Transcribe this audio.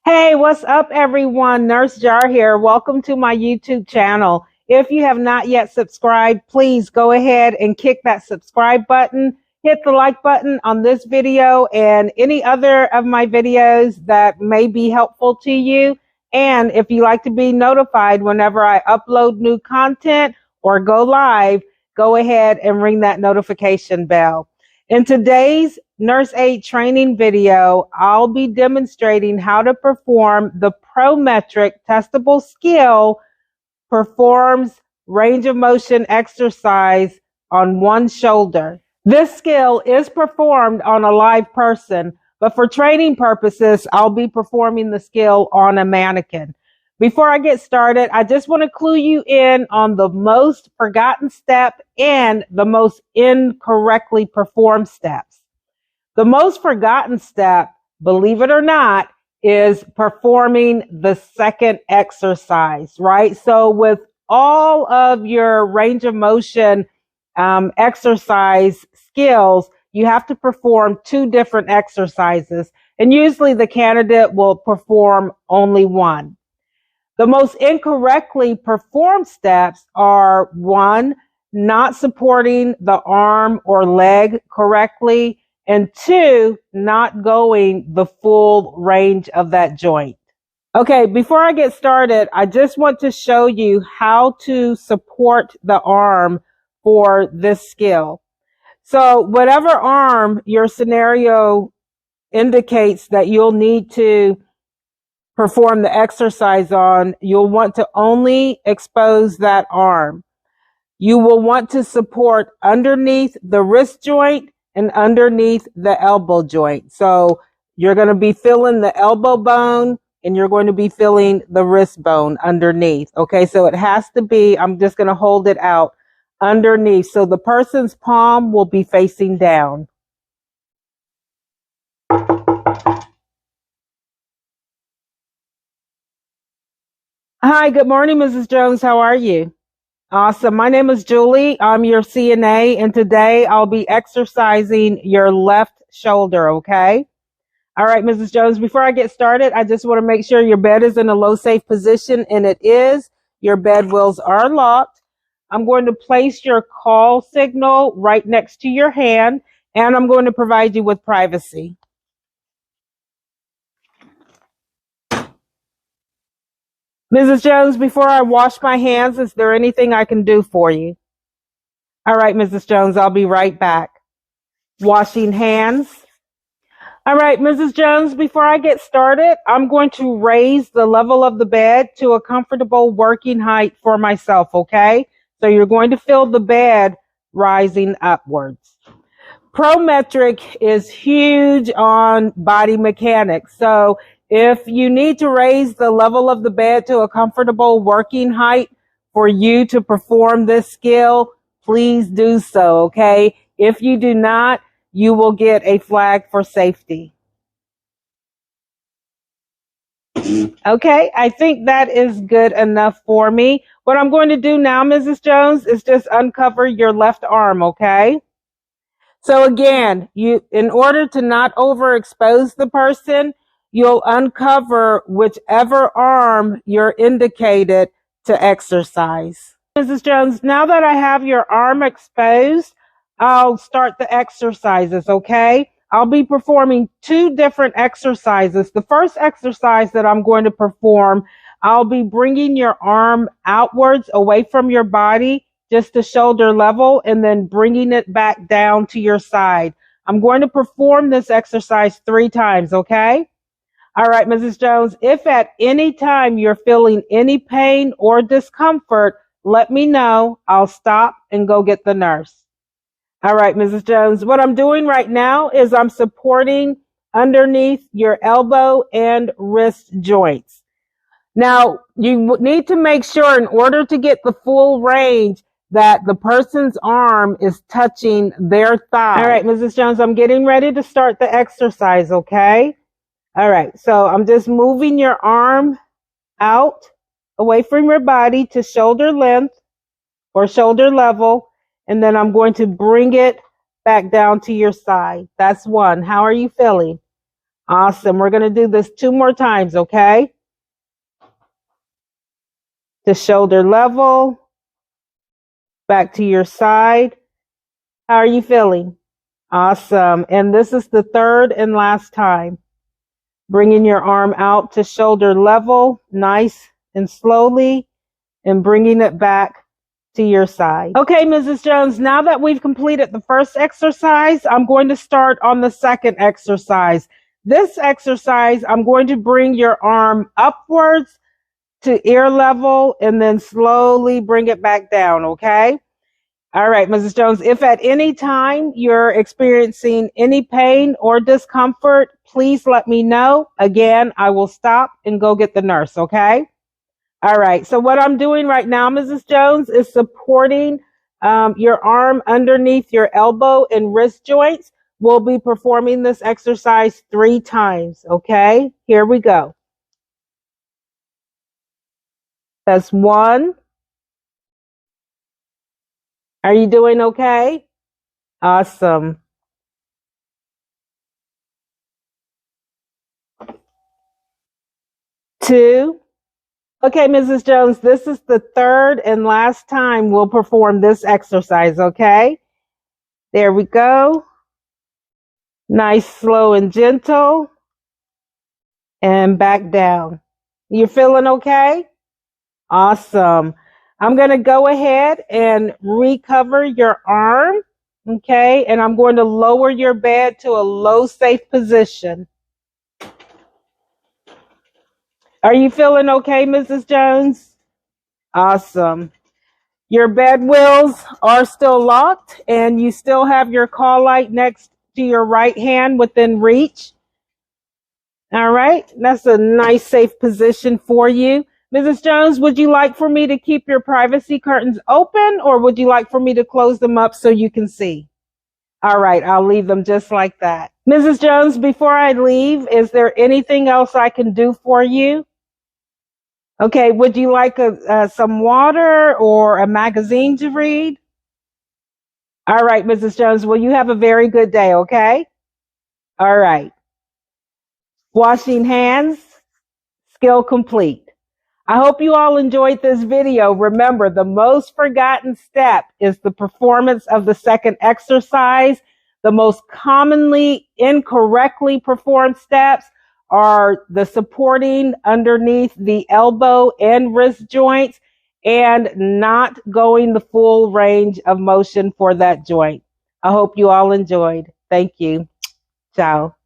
Hey, what's up, everyone? Nurse Jar here. Welcome to my YouTube channel. If you have not yet subscribed, please go ahead and kick that subscribe button. Hit the like button on this video and any other of my videos that may be helpful to you. And if you like to be notified whenever I upload new content or go live, go ahead and ring that notification bell. In today's nurse aid training video, I'll be demonstrating how to perform the PROMETRIC testable skill, performs range of motion exercise on one shoulder. This skill is performed on a live person, but for training purposes, I'll be performing the skill on a mannequin. Before I get started, I just want to clue you in on the most forgotten step and the most incorrectly performed steps. The most forgotten step, believe it or not, is performing the second exercise, right? So with all of your range of motion exercise skills, you have to perform two different exercises, and usually the candidate will perform only one. The most incorrectly performed steps are: one, not supporting the arm or leg correctly, and two, not going the full range of that joint. Okay, before I get started, I just want to show you how to support the arm for this skill. So whatever arm your scenario indicates that you'll need to perform the exercise on, you'll want to only expose that arm. You will want to support underneath the wrist joint and underneath the elbow joint. So you're going to be feeling the elbow bone and you're going to be feeling the wrist bone underneath. Okay, so it has to be, I'm just going to hold it out underneath. So the person's palm will be facing down. Hi, good morning, Mrs. Jones. How are you? Awesome. My name is Julie. I'm your CNA, and today I'll be exercising your left shoulder, okay? All right, Mrs. Jones, before I get started, I just want to make sure your bed is in a low, safe position, and it is. Your bed wheels are locked. I'm going to place your call signal right next to your hand, and I'm going to provide you with privacy. Mrs. Jones, before I wash my hands, is there anything I can do for you? All right, Mrs. Jones, I'll be right back. Washing hands. All right, Mrs. Jones, before I get started, I'm going to raise the level of the bed to a comfortable working height for myself, okay? So you're going to feel the bed rising upwards. PROMETRIC is huge on body mechanics. So if you need to raise the level of the bed to a comfortable working height for you to perform this skill, please do so, okay? If you do not, you will get a flag for safety. Okay, I think that is good enough for me. What I'm going to do now, Mrs. Jones, is just uncover your left arm, okay? So again, in order to not overexpose the person, you'll uncover whichever arm you're indicated to exercise. Mrs. Jones, now that I have your arm exposed, I'll start the exercises, okay? I'll be performing two different exercises. The first exercise that I'm going to perform, I'll be bringing your arm outwards away from your body, just to shoulder level, and then bringing it back down to your side. I'm going to perform this exercise 3 times, okay? All right, Mrs. Jones, if at any time you're feeling any pain or discomfort, let me know. I'll stop and go get the nurse. All right, Mrs. Jones, what I'm doing right now is I'm supporting underneath your elbow and wrist joints. Now, you need to make sure, in order to get the full range, that the person's arm is touching their thigh. All right, Mrs. Jones, I'm getting ready to start the exercise, okay? All right, so I'm just moving your arm out away from your body to shoulder length or shoulder level, and then I'm going to bring it back down to your side. That's 1. How are you feeling? Awesome. We're going to do this 2 more times, okay? To shoulder level, back to your side. How are you feeling? Awesome. And this is the 3rd and last time. Bringing your arm out to shoulder level, nice and slowly, and bringing it back to your side. Okay, Mrs. Jones, now that we've completed the first exercise, I'm going to start on the second exercise. This exercise, I'm going to bring your arm upwards to ear level and then slowly bring it back down, okay? All right, Mrs. Jones, if at any time you're experiencing any pain or discomfort, please let me know. Again, I will stop and go get the nurse, okay? All right, so what I'm doing right now, Mrs. Jones, is supporting your arm underneath your elbow and wrist joints. We'll be performing this exercise 3 times, okay? Here we go. That's 1. Are you doing okay? Awesome. 2. Okay, Mrs. Jones, this is the 3rd and last time we'll perform this exercise, okay? There we go. Nice, slow, and gentle. And back down. You feeling okay? Awesome. I'm going to go ahead and recover your arm, okay? And I'm going to lower your bed to a low, safe position. Are you feeling okay, Mrs. Jones? Awesome. Your bed wheels are still locked and you still have your call light next to your right hand within reach. All right, that's a nice, safe position for you. Mrs. Jones, would you like for me to keep your privacy curtains open or would you like for me to close them up so you can see? All right, I'll leave them just like that. Mrs. Jones, before I leave, is there anything else I can do for you? Okay, would you like some water or a magazine to read? All right, Mrs. Jones, well, you have a very good day, okay? All right. Washing hands, skill complete. I hope you all enjoyed this video. Remember, the most forgotten step is the performance of the second exercise. The most commonly incorrectly performed steps are the supporting underneath the elbow and wrist joints and not going the full range of motion for that joint. I hope you all enjoyed. Thank you. Ciao.